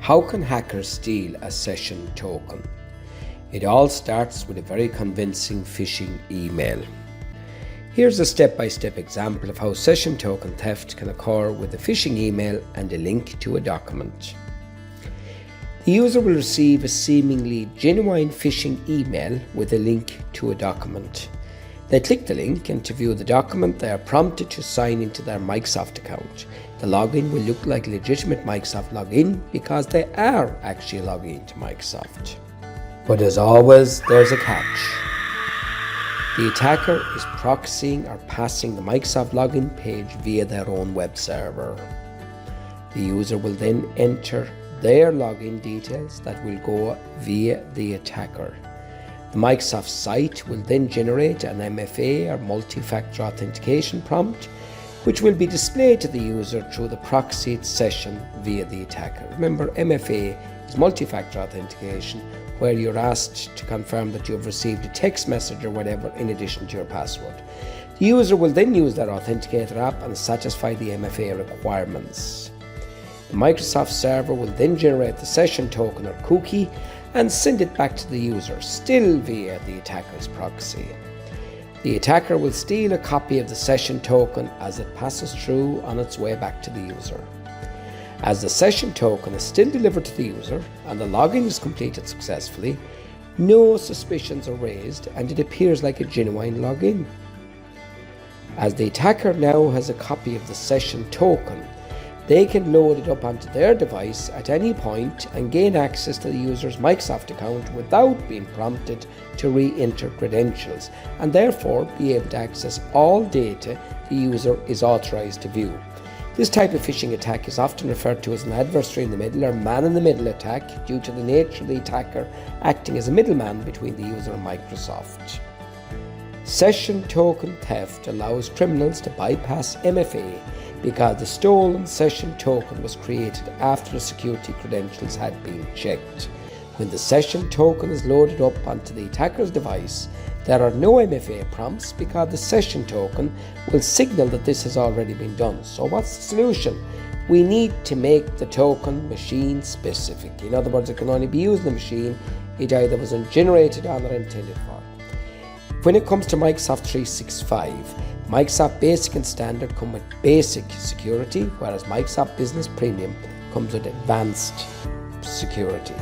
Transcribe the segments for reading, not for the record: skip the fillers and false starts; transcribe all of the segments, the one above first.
How can hackers steal a session token? It all starts with a very convincing phishing email. Here's a step-by-step example of how session token theft can occur with a phishing email and a link to a document. The user will receive a seemingly genuine phishing email with a link to a document. They click the link, and to view the document they are prompted to sign into their Microsoft account. The login will look like a legitimate Microsoft login because they are actually logging into Microsoft. But as always, there's a catch. The attacker is proxying or passing the Microsoft login page via their own web server. The user will then enter their login details that will go via the attacker. The Microsoft site will then generate an MFA or multi-factor authentication prompt, which will be displayed to the user through the proxied session via the attacker. Remember, MFA is multi-factor authentication, where you're asked to confirm that you've received a text message or whatever in addition to your password. The user will then use that authenticator app and satisfy the MFA requirements. The Microsoft server will then generate the session token or cookie and send it back to the user, still via the attacker's proxy. The attacker will steal a copy of the session token as it passes through on its way back to the user. As the session token is still delivered to the user and the login is completed successfully, no suspicions are raised and it appears like a genuine login. As the attacker now has a copy of the session token, they can load it up onto their device at any point and gain access to the user's Microsoft account without being prompted to re-enter credentials, and therefore be able to access all data the user is authorized to view. This type of phishing attack is often referred to as an adversary in the middle or man-in-the-middle attack due to the nature of the attacker acting as a middleman between the user and Microsoft. Session token theft allows criminals to bypass MFA because the stolen session token was created after the security credentials had been checked. When the session token is loaded up onto the attacker's device, there are no MFA prompts because the session token will signal that this has already been done. So what's the solution? We need to make the token machine specific. In other words, it can only be used in the machine it either was generated on or intended for. When it comes to Microsoft 365, Microsoft Basic and Standard come with basic security, whereas Microsoft Business Premium comes with advanced security.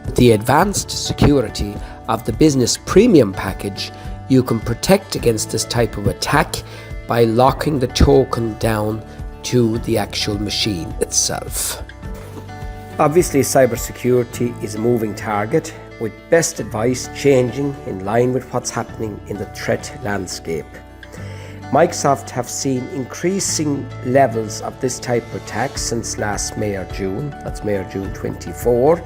With the advanced security of the Business Premium package, you can protect against this type of attack by locking the token down to the actual machine itself. Obviously, cybersecurity is a moving target, with best advice changing in line with what's happening in the threat landscape. Microsoft have seen increasing levels of this type of attack since last May or June, that's May or June 24,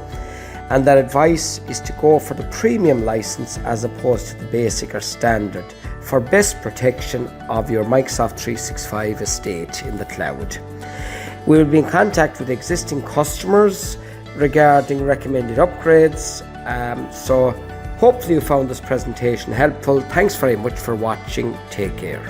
and their advice is to go for the premium license as opposed to the basic or standard for best protection of your Microsoft 365 estate in the cloud. We will be in contact with existing customers regarding recommended upgrades, so hopefully you found this presentation helpful. Thanks very much for watching. Take care.